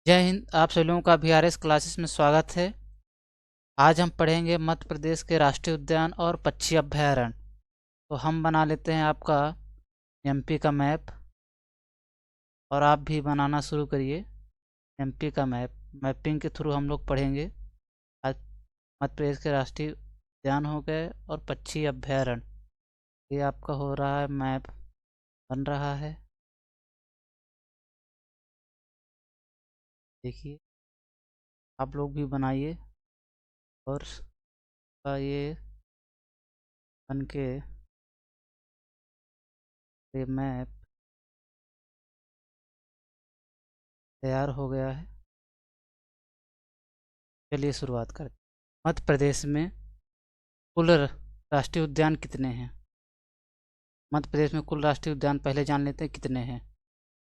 जय हिंद। आप सभी लोगों का VRS क्लासेस में स्वागत है। आज हम पढ़ेंगे मध्य प्रदेश के राष्ट्रीय उद्यान और पक्षी अभयारण्य। तो हम बना लेते हैं आपका MP का मैप, और आप भी बनाना शुरू करिए MP का मैप। मैपिंग के थ्रू हम लोग पढ़ेंगे। आज मध्य प्रदेश के राष्ट्रीय उद्यान हो गए और पक्षी अभयारण्य, ये आपका हो रहा है मैप, बन रहा है। देखिए, आप लोग भी बनाइए और ये बन के ये मैप तैयार हो गया है। चलिए शुरुआत करते हैं। मध्य प्रदेश में कुल राष्ट्रीय उद्यान कितने हैं? मध्य प्रदेश में कुल राष्ट्रीय उद्यान पहले जान लेते हैं कितने हैं।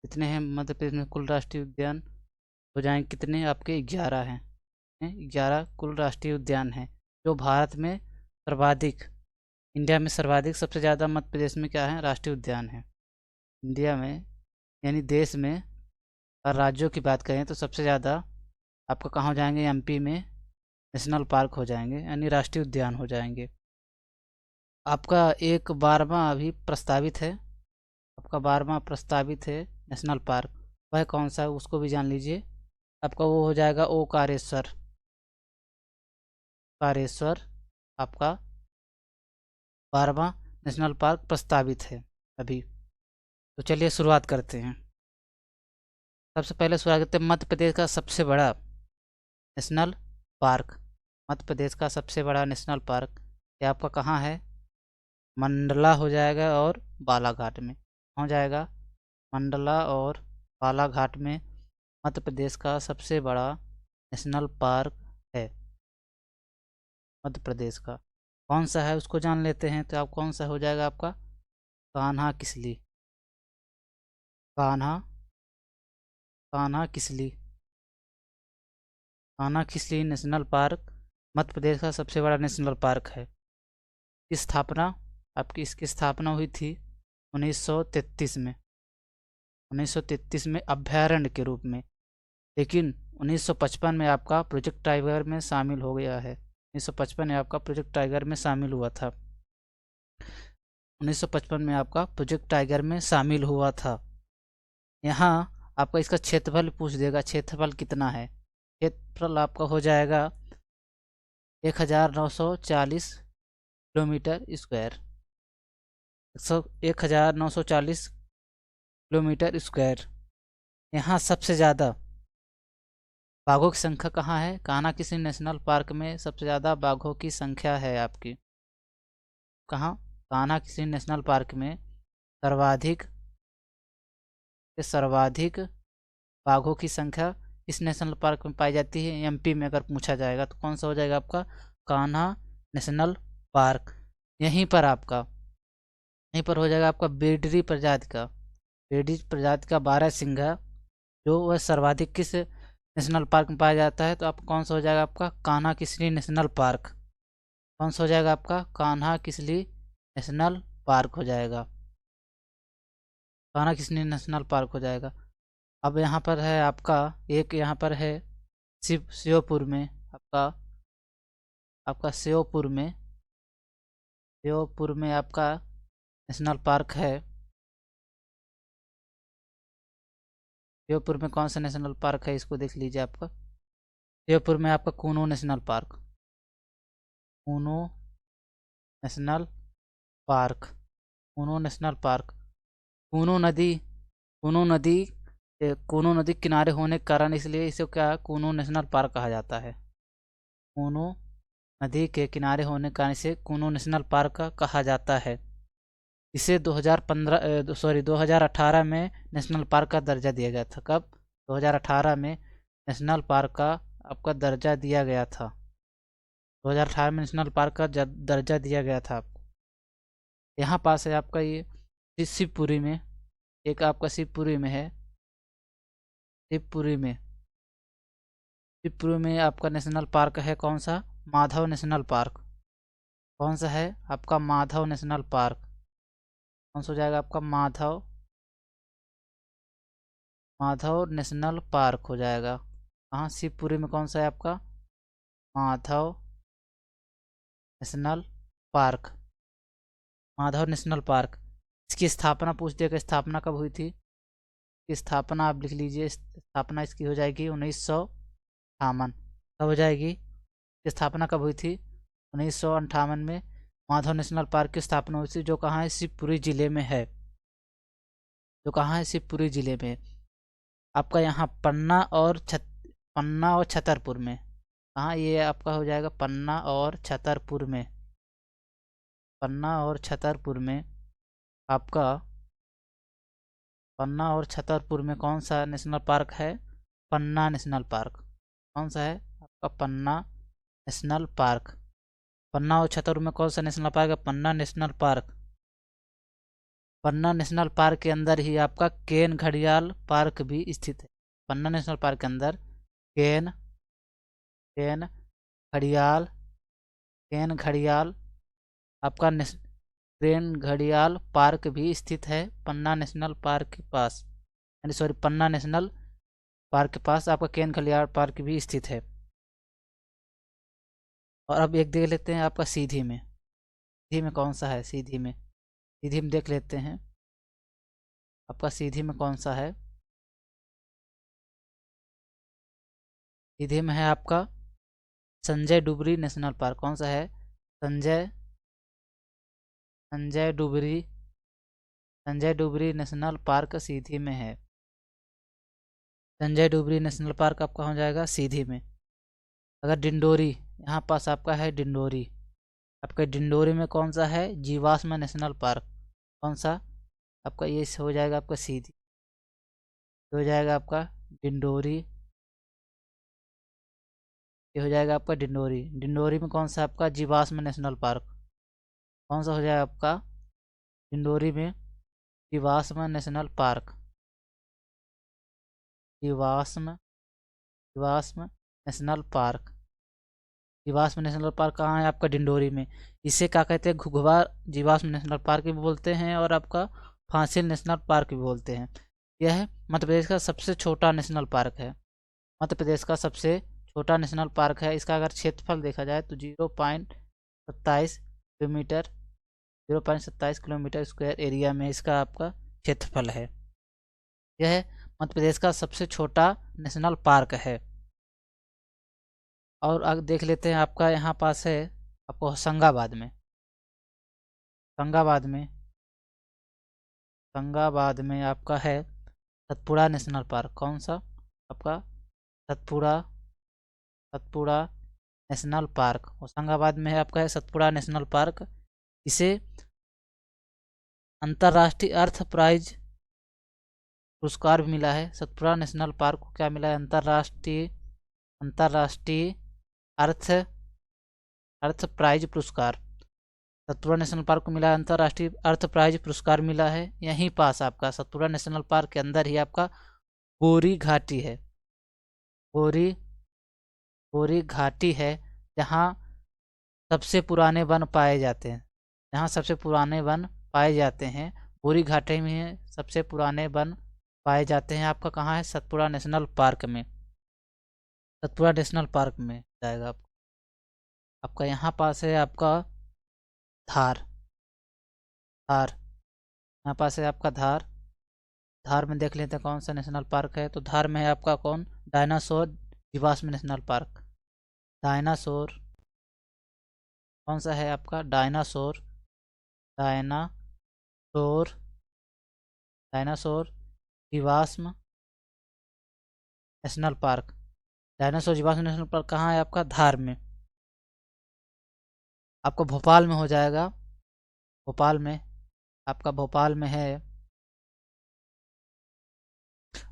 कितने हैं मध्य प्रदेश में कुल राष्ट्रीय उद्यान? हो जाएंगे कितने आपके? 11 हैं। 11 कुल राष्ट्रीय उद्यान हैं जो भारत में सर्वाधिक, इंडिया में सर्वाधिक, सबसे ज़्यादा मध्य प्रदेश में क्या है? राष्ट्रीय उद्यान है। इंडिया में यानी देश में और राज्यों की बात करें तो सबसे ज़्यादा आपका कहाँ हो जाएंगे? MP में नेशनल पार्क हो जाएंगे, यानी राष्ट्रीय उद्यान हो जाएंगे। आपका एक 12वां अभी प्रस्तावित है, आपका 12वां प्रस्तावित है नेशनल पार्क। वह कौन सा है उसको भी जान लीजिए। आपका वो हो जाएगा ओकारेश्वर। कारेश्वर आपका 12वां नेशनल पार्क प्रस्तावित है अभी। तो चलिए शुरुआत करते हैं। सबसे पहले शुरुआत करते हैं मध्य प्रदेश का सबसे बड़ा नेशनल पार्क। मध्य प्रदेश का सबसे बड़ा नेशनल पार्क ये आपका कहाँ है? मंडला हो जाएगा और बालाघाट में हो जाएगा। मंडला और बालाघाट में मध्य प्रदेश का सबसे बड़ा नेशनल पार्क है। मध्य प्रदेश का कौन सा है उसको जान लेते हैं। तो आप कौन सा हो जाएगा आपका? कान्हा किसली। कान्हा कान्हा किसली कान्हा किसली नेशनल पार्क मध्य प्रदेश का सबसे बड़ा नेशनल पार्क है। स्थापना आपकी, इसकी स्थापना हुई थी 1933 में। 1933 में अभयारण्य के रूप में, लेकिन 1955 में आपका प्रोजेक्ट टाइगर में शामिल हो गया है। 1955 में आपका प्रोजेक्ट टाइगर में शामिल हुआ था। 1955 में आपका प्रोजेक्ट टाइगर में शामिल हुआ था। यहाँ आपका इसका क्षेत्रफल पूछ देगा, क्षेत्रफल कितना है। क्षेत्रफल आपका हो जाएगा 1940 किलोमीटर स्क्वायर। 1940 kilometre square. यहाँ सबसे ज़्यादा बाघों की संख्या कहाँ है? कान्हा किसी नेशनल पार्क में सबसे ज़्यादा बाघों की संख्या है आपकी। कहाँ? कान्हा किसी नेशनल पार्क में सर्वाधिक बाघों की संख्या इस नेशनल पार्क में पाई जाती है। MP में अगर पूछा जाएगा तो कौन सा हो जाएगा आपका? Kanha national park. यहीं पर हो जाएगा आपका बेडरी प्रजाति का। बेडरी प्रजाति का 12 सिंघा जो वह सर्वाधिक किस नेशनल पार्क में पाया जाता है। तो आप कौन सा हो जाएगा आपका? Kanha Kisli national park. कौन सा हो जाएगा आपका? कान्हा किसली नेशनल पार्क हो जाएगा। कान्हा किसली नेशनल पार्क हो जाएगा। अब यहाँ पर है आपका एक, यहाँ पर है श्योपुर में आपका श्योपुर में आपका नेशनल पार्क है। श्योपुर में कौन सा नेशनल पार्क है इसको देख लीजिए। आपका श्योपुर में आपका Kuno national park. Kuno national park. Kuno national park. Kuno नदी कूनो नदी कूनो नदी किनारे होने के कारण इसलिए इसे क्या कूनो नेशनल पार्क कहा जाता है। कूनो नदी के किनारे होने के कारण इसे कूनो नेशनल पार्क कहा जाता है। इसे 2018 में नेशनल पार्क का दर्जा दिया गया था। कब? 2018 में नेशनल पार्क का आपका दर्जा दिया गया था। 2018 में नेशनल पार्क का दर्जा दिया गया था आपको। यहाँ पास है आपका ये शिवपुरी में, एक आपका शिवपुरी में है। शिवपुरी में आपका नेशनल पार्क है कौन सा? Madhav national park. कौन सा है आपका? Madhav national park. कौन सा हो जाएगा आपका? माधव नेशनल पार्क हो जाएगा। कहाँ शिवपुरी में कौन सा है आपका Madhav national park, Madhav national park. इसकी स्थापना पूछ दिया कि स्थापना कब हुई थी। इसकी स्थापना आप लिख लीजिए, स्थापना इसकी हो जाएगी 1958। कब हो जाएगी, स्थापना कब हुई थी 1958 में माधव नेशनल पार्क की स्थापना हुई थी, जो कहाँ है शिवपुरी जिले में है, जो कहाँ है शिवपुरी जिले में। आपका यहाँ पन्ना और छतरपुर में, कहाँ ये आपका हो जाएगा पन्ना और छतरपुर में, पन्ना और छतरपुर में आपका, पन्ना और छतरपुर में कौन सा नेशनल पार्क है, पन्ना नेशनल पार्क। कौन सा है आपका पन्ना नेशनल पार्क। पन्ना और छतरपुर में कौन सा नेशनल पार्क है, पन्ना नेशनल पार्क। पन्ना नेशनल पार्क के अंदर ही आपका केन घड़ियाल पार्क भी स्थित है। पन्ना नेशनल पार्क के अंदर केन केन घड़ियाल केन घड़ियाल आपका केन घड़ियाल पार्क भी स्थित है पन्ना नेशनल पार्क के पास, यानी सॉरी पन्ना नेशनल पार्क के पास आपका केन घड़ियाल पार्क भी स्थित है। और अब एक देख लेते हैं आपका सीधी में, सीधी में कौन सा है, सीधी में देख लेते हैं आपका सीधी में कौन सा है। सीधी में है आपका संजय डुबरी नेशनल पार्क। कौन सा है, संजय डुबरी नेशनल पार्क सीधी में है। संजय डुबरी नेशनल पार्क आपका हो जाएगा सीधी में। अगर डिंडोरी, यहाँ पास आपका है डिंडोरी, आपका डिंडोरी में कौन सा है, जीवाश्म नेशनल पार्क। कौन सा आपका, ये हो जाएगा आपका सीधी, हो जाएगा आपका डिंडोरी, ये हो जाएगा आपका डिंडोरी। डिंडोरी में कौन सा आपका जीवाश्म नेशनल पार्क। कौन सा हो जाएगा आपका डिंडोरी में जीवाश्म नेशनल पार्क, जीवाश्म नेशनल पार्क। जीवाश्म नेशनल पार्क कहाँ है आपका डिंडोरी में। इसे क्या कहते हैं, घुघुआ जीवाश्म नेशनल पार्क भी बोलते हैं और आपका फांसिल नेशनल पार्क भी बोलते हैं। यह मध्य प्रदेश का सबसे छोटा नेशनल पार्क है, मध्य प्रदेश का सबसे छोटा नेशनल पार्क है। इसका अगर क्षेत्रफल देखा जाए तो 0.27 किलोमीटर 0.27 किलोमीटर स्क्वायर एरिया में इसका आपका क्षेत्रफल है। यह मध्य प्रदेश का सबसे छोटा नेशनल पार्क है। और अब देख लेते हैं आपका यहाँ पास है आपको होशंगाबाद में, होशंगाबाद में आपका है सतपुड़ा नेशनल पार्क। कौन सा आपका सतपुड़ा नेशनल पार्क होशंगाबाद में है आपका, है सतपुड़ा नेशनल पार्क। इसे अंतर्राष्ट्रीय अर्थ प्राइज पुरस्कार भी मिला है। सतपुड़ा नेशनल पार्क को क्या मिला है, अंतर्राष्ट्रीय अर्थ प्राइज पुरस्कार। सतपुड़ा नेशनल पार्क को मिला है अंतर्राष्ट्रीय अर्थ प्राइज पुरस्कार मिला है। यहीं पास आपका सतपुड़ा नेशनल पार्क के अंदर ही आपका बोरी घाटी है, बोरी घाटी है, जहाँ सबसे पुराने वन पाए जाते हैं, जहाँ सबसे पुराने वन पाए जाते हैं बोरी घाटी में सबसे पुराने वन पाए जाते हैं। आपका कहाँ है, सतपुड़ा नेशनल पार्क में, सतपुड़ा नेशनल पार्क में जाएगा आपका यहाँ पास है आपका धार, यहाँ पास है आपका धार में देख लेते हैं कौन सा नेशनल पार्क है। तो धार में है आपका कौन, डायनासोर जीवाश्म नेशनल पार्क। डायनासोर कौन सा है आपका, डायनासोर जीवाश्म नेशनल पार्क। डायनासोर जीवाश्म नेशनल पार्क कहाँ है आपका, धार में। आपको भोपाल में हो जाएगा, भोपाल में आपका, भोपाल में है,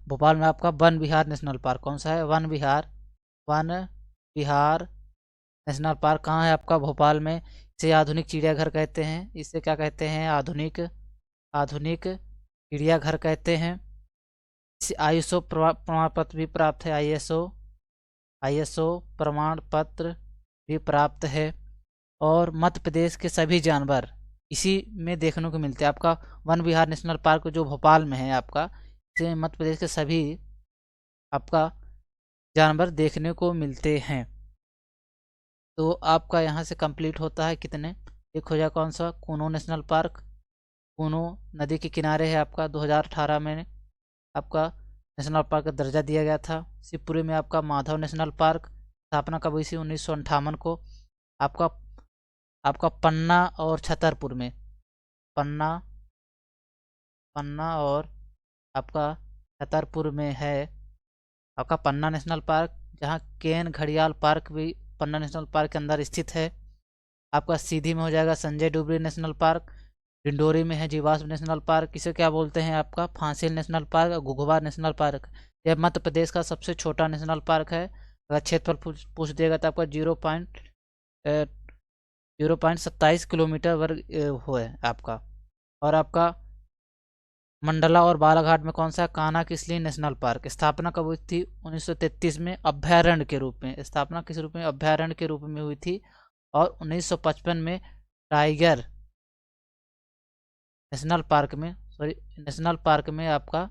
भोपाल में आपका वन विहार नेशनल पार्क। कौन सा है, वन विहार नेशनल पार्क कहाँ है आपका, भोपाल में। इसे आधुनिक चिड़ियाघर कहते हैं, इसे क्या कहते हैं, आधुनिक चिड़ियाघर कहते हैं। इसे ISO प्रमाण पत्र भी प्राप्त है, ISO प्रमाण पत्र भी प्राप्त है। और मध्य प्रदेश के सभी जानवर इसी में देखने को मिलते हैं। आपका वन विहार नेशनल पार्क जो भोपाल में है आपका, इसमें मध्य प्रदेश के सभी आपका जानवर देखने को मिलते हैं। तो आपका यहाँ से कंप्लीट होता है कितने, एक हो जाएगा कौन सा, कूनो नेशनल पार्क। कूनो नदी के किनारे है आपका, 2018 में आपका नेशनल पार्क का दर्जा दिया गया था। शिवपुरी में आपका माधव नेशनल पार्क, स्थापना कब हुई थी, 1958 को। आपका आपका पन्ना और छतरपुर में, पन्ना पन्ना और आपका छतरपुर में है आपका पन्ना नेशनल पार्क, जहाँ केन घड़ियाल पार्क भी पन्ना नेशनल पार्क के अंदर स्थित है। आपका सीधी में हो जाएगा संजय डुबरी नेशनल पार्क। डिंडोरी में है जीवाश्म नेशनल पार्क, इसे क्या बोलते हैं आपका फांसिल नेशनल पार्क और घुघुवा नेशनल पार्क। यह मध्य प्रदेश का सबसे छोटा नेशनल पार्क है। अगर क्षेत्रफल पूछ देगा तो आपका 0.27 किलोमीटर वर्ग हो है आपका। और आपका मंडला और बालाघाट में कौन सा, कान्हा किसली नेशनल पार्क। स्थापना कब हुई थी, 1933 में, अभ्यारण्य के रूप में। स्थापना किस रूप में, अभ्यारण्य के रूप में हुई थी। और 1955 में टाइगर नेशनल पार्क में आपका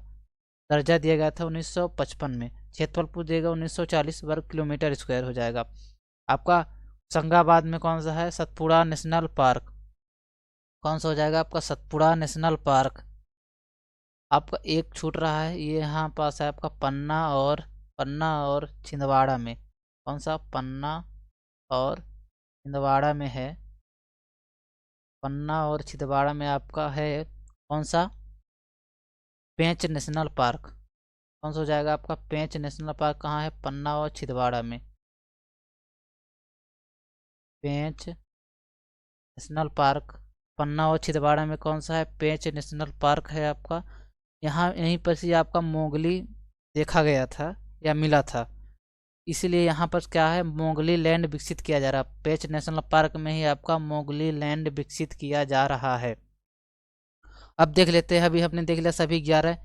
दर्जा दिया गया था 1955 में। क्षेत्रफल पूछ देगा 1940 वर्ग किलोमीटर स्क्वायर हो जाएगा। आपका होशंगाबाद में कौन सा है, सतपुड़ा नेशनल पार्क। कौन सा हो जाएगा आपका, सतपुड़ा नेशनल पार्क। आपका एक छूट रहा है, ये यहाँ पास है आपका पन्ना और छिंदवाड़ा में। कौन सा, पन्ना और छिंदवाड़ा में है। पन्ना और छिंदवाड़ा में आपका है कौन सा, पेंच नेशनल पार्क। कौन सा हो जाएगा आपका, पेंच नेशनल पार्क कहाँ है, पन्ना और छिंदवाड़ा में। पेंच नेशनल पार्क पन्ना और छिंदवाड़ा में कौन सा है, पेंच नेशनल पार्क है आपका। यहाँ यहीं पर से आपका मोगली देखा गया था या मिला था, इसीलिए यहाँ पर क्या है, मोगली लैंड विकसित किया जा रहा है। पेंच नेशनल पार्क में ही आपका मोगली लैंड विकसित किया जा रहा है। अब देख लेते हैं, अभी हमने देख लिया सभी 11।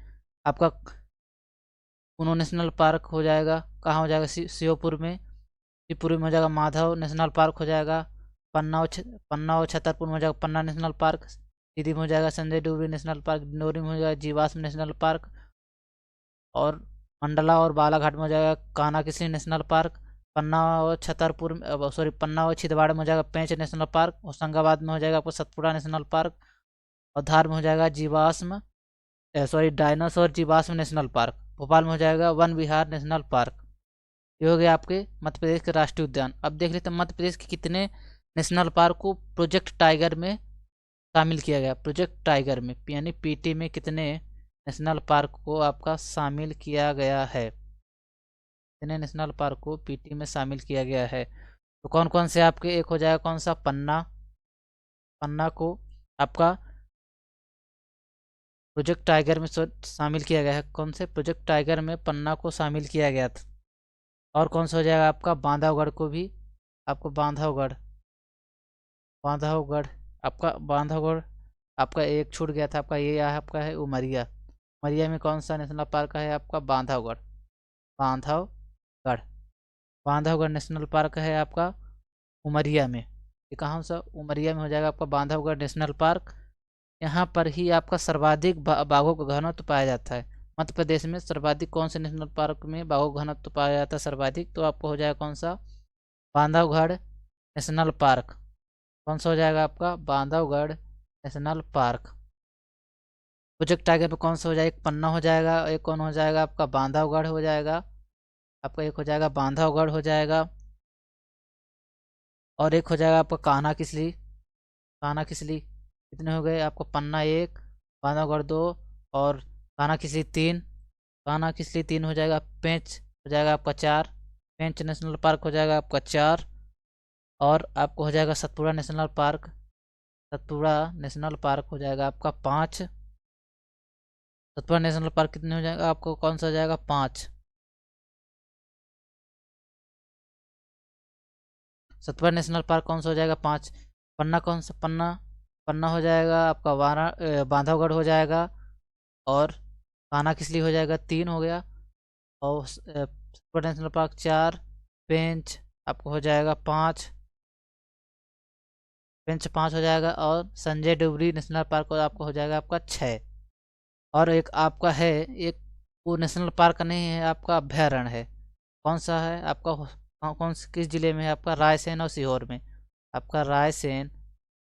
आपका कूनो नेशनल पार्क हो जाएगा, कहाँ हो जाएगा, शिवपुरी में हो जाएगा। माधव नेशनल पार्क हो जाएगा। पन्ना और छतरपुर में हो जाएगा पन्ना नेशनल पार्क। सीधी में हो जाएगा संजय डुबरी नेशनल पार्क। डिंडोरी में हो जाएगा जीवाश्म नेशनल पार्क। और मंडला और बालाघाट में हो जाएगा कान्हा किसली नेशनल पार्क। पन्ना और छिंदवाड़ा में हो जाएगा पेंच नेशनल पार्क। होशंगाबाद में हो जाएगा आपको सतपुड़ा नेशनल पार्क। और धार में हो जाएगा डायनासोर जीवाश्म नेशनल पार्क। भोपाल में हो जाएगा वन विहार नेशनल पार्क। ये हो गया आपके मध्य प्रदेश के राष्ट्रीय उद्यान। अब देख लेते हैं मध्य प्रदेश के कितने नेशनल पार्क को प्रोजेक्ट टाइगर में शामिल किया गया। प्रोजेक्ट टाइगर में यानी पीटी में कितने नेशनल पार्क को आपका शामिल किया गया है, कितने नेशनल पार्क को पीटी में शामिल किया गया है। तो कौन कौन से आपके, एक हो जाएगा कौन सा, पन्ना को आपका प्रोजेक्ट टाइगर में शामिल किया गया है। कौन से, प्रोजेक्ट टाइगर में पन्ना को शामिल किया गया था। और कौन सा हो जाएगा आपका, बांधवगढ़ को भी, आपको बांधवगढ़ आपका एक छूट गया था आपका, ये आपका है उमरिया। उमरिया में कौन सा नेशनल पार्क है आपका, बांधवगढ़ नेशनल पार्क है आपका उमरिया में। ये कहाँ सा, उमरिया में हो जाएगा आपका बांधवगढ़ नेशनल पार्क। यहाँ पर ही आपका सर्वाधिक बाघों का घनत्व पाया जाता है। मध्य प्रदेश में सर्वाधिक कौन से नेशनल पार्क में बाघों का घनत्व पाया जाता है सर्वाधिक, तो आपको हो जाएगा कौन सा, बांधवगढ़ नेशनल पार्क। कौन सा हो जाएगा आपका, Bandhavgarh national park. Project tiger पे कौन सा हो जाएगा, एक पन्ना हो जाएगा, एक कौन हो जाएगा आपका, बांधवगढ़ हो जाएगा आपका, एक हो जाएगा बांधवगढ़ हो जाएगा। और एक हो जाएगा आपका कान्हा किसली कितने हो गए आपको, पन्ना 1, बांधवगढ़ 2 और कान्हा किसली 3 हो जाएगा। पेंच हो जाएगा आपका 4, पेंच नेशनल पार्क हो जाएगा आपका 4। और आपको हो जाएगा सतपुड़ा नेशनल पार्क हो जाएगा आपका 5। सतपुड़ा नेशनल पार्क कितने हो जाएगा आपको, कौन सा हो जाएगा, 5। सतपुड़ा नेशनल पार्क कौन सा हो जाएगा, 5। पन्ना कौन सा, पन्ना हो जाएगा आपका बांधवगढ़ हो जाएगा। और कान्हा किसली हो जाएगा 3 हो गया। और सतपुड़ा नेशनल पार्क 4, पेंच आपको हो जाएगा 5, हो जाएगा। और संजय डुबरी नेशनल पार्क आपको हो जाएगा आपका 6। और एक आपका है, एक वो नेशनल पार्क नहीं है आपका, अभ्यारण्य है। कौन सा है आपका कौन से किस जिले में है आपका? रायसेन और सीहोर में। आपका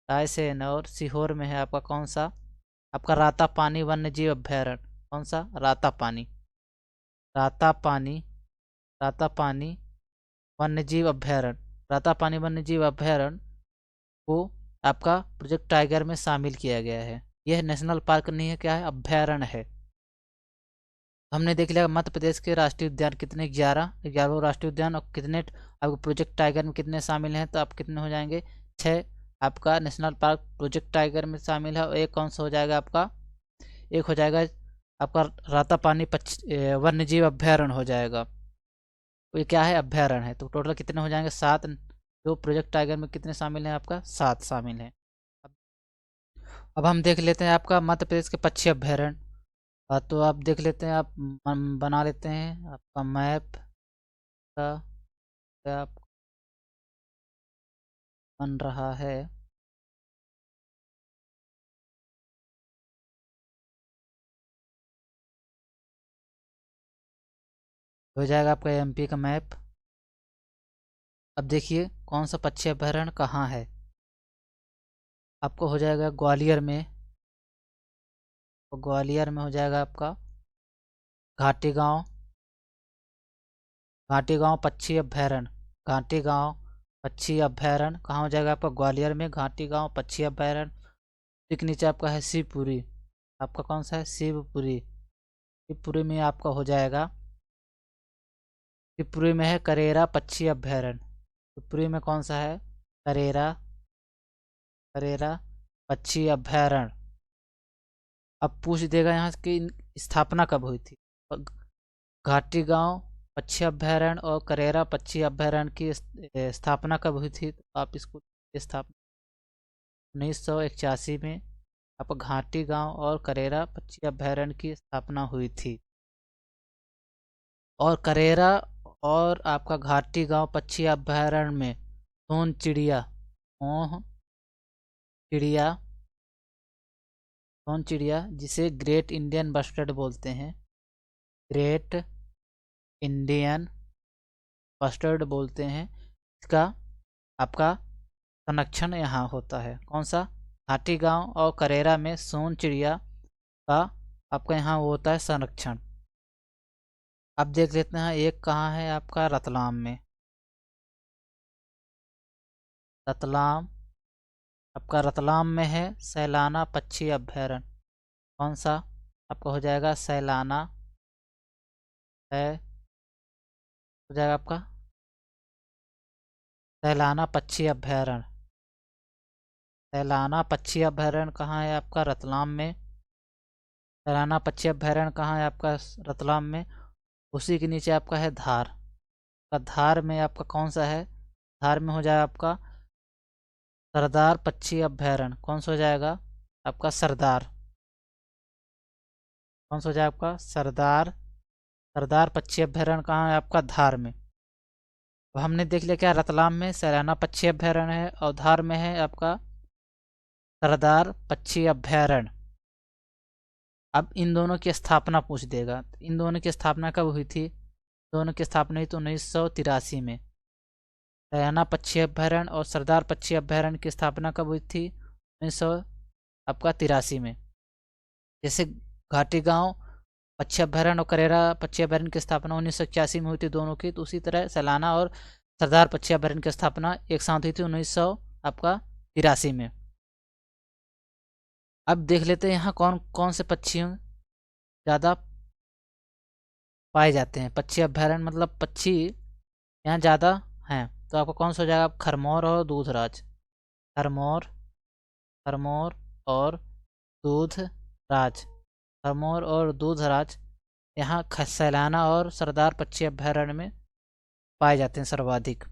रायसेन और सीहोर में है आपका कौन सा? आपका रातापानी वन्य जीव अभ्यारण्य। कौन सा? रातापानी। रातापानी रातापानी वन्यजीव अभ्यारण्य। रातापानी वन्यजीव अभ्यारण्य को आपका प्रोजेक्ट टाइगर में शामिल किया गया है। यह नेशनल पार्क नहीं है, क्या है? अभ्यारण्य है। हमने देख लिया मध्य प्रदेश के राष्ट्रीय उद्यान कितने? 11 राष्ट्रीय उद्यान। और कितने आपको प्रोजेक्ट टाइगर में कितने शामिल हैं? तो आप कितने हो जाएंगे? 6 आपका नेशनल पार्क प्रोजेक्ट टाइगर में शामिल है। और एक कौन सा हो जाएगा आपका? एक हो जाएगा आपका रातापानी वन्यजीव अभ्यारण्य हो जाएगा। तो ये क्या है? अभ्यारण्य है। तो टोटल कितने हो जाएंगे? 7। जो प्रोजेक्ट टाइगर में कितने शामिल हैं आपका? 7 शामिल हैं। अब हम देख लेते हैं आपका मध्य प्रदेश के पक्षी अभ्यारण्य। तो आप देख लेते हैं, आप बना लेते हैं आपका मैप का, आप बन रहा है। हो जाएगा आपका एमपी का मैप। अब देखिए कौन सा पक्षी अभ्यारण्य कहाँ है। आपको हो जाएगा ग्वालियर में। तो ग्वालियर में हो जाएगा आपका घाटी गांव। घाटी गांव पक्षी अभ्यारण्य। घाटी गांव पक्षी अभ्यारण्य कहाँ हो जाएगा आपका? ग्वालियर में घाटी गांव पक्षी अभ्यारण्य। ठीक नीचे आपका है शिवपुरी। आपका कौन सा है? शिवपुरी। शिवपुरी में आपका हो जाएगा, शिवपुरी में है करेरा पक्षी अभ्यारण्य। शिवपुरी में कौन सा है? करेरा करेरा पक्षी अभ्यारण्य। अब पूछ देगा यहाँ की स्थापना कब हुई थी। घाटी गांव पक्षी अभ्यारण्य और करेरा पक्षी अभ्यारण्य की स्थापना कब हुई थी? तो आप इसको स्थापना 1981 में आपका घाटी गांव और करेरा पक्षी अभ्यारण्य की स्थापना हुई थी। और करेरा और आपका घाटी गांव पक्षी अभ्यारण्य में सोन चिड़िया चिड़िया सोन चिड़िया जिसे ग्रेट इंडियन बस्टर्ड बोलते हैं, ग्रेट इंडियन बस्टर्ड बोलते हैं, इसका आपका संरक्षण यहाँ होता है। कौन सा? घाटी गांव और करेरा में सोन चिड़िया का आपका यहाँ होता है संरक्षण। अब देख लेते हैं एक कहाँ है आपका? रतलाम में। रतलाम आपका रतलाम में है सैलाना पक्षी अभ्यारण्य। कौन सा? आपका हो जाएगा सैलाना है, हो जाएगा आपका सैलाना पक्षी अभ्यारण्य। सैलाना पक्षी अभ्यारण्य कहाँ है आपका? रतलाम में। सैलाना पक्षी अभ्यारण्य कहाँ है आपका? रतलाम में। उसी के नीचे आपका है धार। धार में आपका कौन सा है? धार में हो जाएगा आपका सरदार पक्षी अभ्यारण्य। कौन सा हो जाएगा आपका? सरदार। कौन सा हो जाएगा आपका? सरदार। सरदार पक्षी अभ्यारण्य कहाँ है आपका? धार में। अब हमने देख लिया क्या? रतलाम में सैलाना पक्षी अभ्यारण्य है और धार में है आपका सरदार पक्षी अभ्यारण्य। अब इन दोनों की स्थापना पूछ देगा। इन दोनों की स्थापना कब हुई थी? दोनों की स्थापना हुई तो 1983 में। सैलाना पक्षी अभ्यारण्य और सरदार पक्षी अभ्यारण्य की स्थापना कब हुई थी? 1983 में। जैसे घाटी गांव पक्षी अभ्यारण्य और करेरा पक्षी अभ्यारण्य की स्थापना 1981 में हुई थी दोनों की, तो उसी तरह सैलाना और सरदार पक्षी अभ्यारण्य की स्थापना एक साथ हुई थी 1983 में। अब देख लेते हैं यहाँ कौन कौन से पक्षी ज़्यादा पाए जाते हैं। पक्षी अभ्यारण्य मतलब पक्षी यहाँ ज़्यादा हैं, तो आपको कौन सा हो जाएगा? खरमोर और दूधराज। खरमोर खरमोर और दूधराज। खरमोर और दूधराज यहाँ सैलाना और सरदार पक्षी अभ्यारण्य में पाए जाते हैं सर्वाधिक,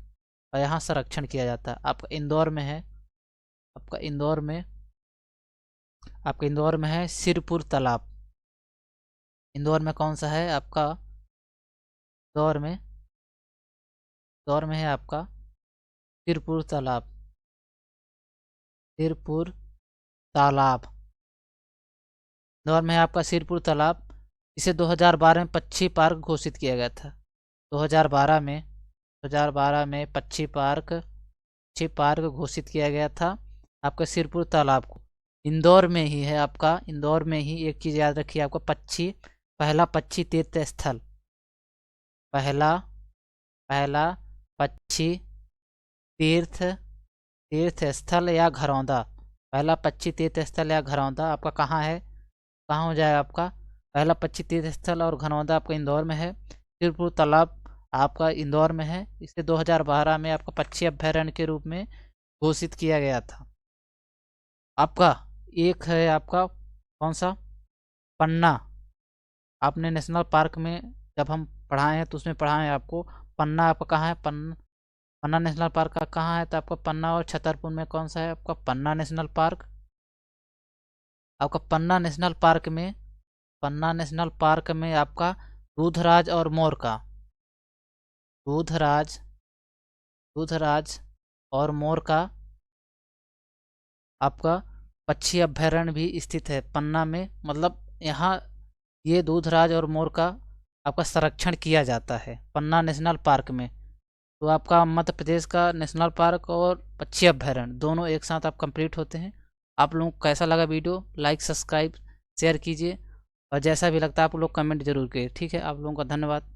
और यहाँ संरक्षण किया जाता है। आपका इंदौर में है, आपका इंदौर में है सिरपुर तालाब। इंदौर में कौन सा है आपका? इंदौर में है आपका सिरपुर तालाब। सिरपुर तालाब इंदौर में है आपका सिरपुर तालाब। इसे 2012 में पक्षी पार्क घोषित किया गया था। 2012 में पक्षी पार्क घोषित किया गया था आपके सिरपुर तालाब को। इंदौर में ही है आपका, इंदौर में ही एक चीज़ याद रखिए आपका, पहला पक्षी तीर्थ स्थल, पहला पक्षी तीर्थ स्थल या घरौंदा, पहला पक्षी तीर्थ स्थल या घरौंदा आपका कहाँ है, कहाँ हो जाएगा आपका, पहला पक्षी तीर्थ स्थल और घरौंदा आपका इंदौर में है। सिरपुर तालाब आपका इंदौर में है। इसे 2012 में आपका पक्षी अभ्यारण्य के रूप में घोषित किया गया था। आपका एक है आपका कौन सा, पन्ना, आपने नेशनल पार्क में जब हम पढ़ाए हैं तो उसमें पढ़ाए हैं आपको, पन्ना आपका कहाँ है, पन्ना नेशनल पार्क का कहाँ है, तो आपका पन्ना और छतरपुर में कौन सा है आपका, पन्ना नेशनल पार्क। आपका पन्ना नेशनल पार्क में आपका दूधराज और मोर का, दूधराज और मोर का आपका पक्षी अभ्यारण्य भी स्थित है पन्ना में। मतलब यहाँ ये दूधराज और मोर का आपका संरक्षण किया जाता है पन्ना नेशनल पार्क में। तो आपका मध्य प्रदेश का नेशनल पार्क और पक्षी अभ्यारण्य दोनों एक साथ आप कंप्लीट होते हैं। आप लोगों को कैसा लगा वीडियो, लाइक सब्सक्राइब शेयर कीजिए, और जैसा भी लगता है आप लोग कमेंट जरूर करिए। ठीक है, आप लोगों का धन्यवाद।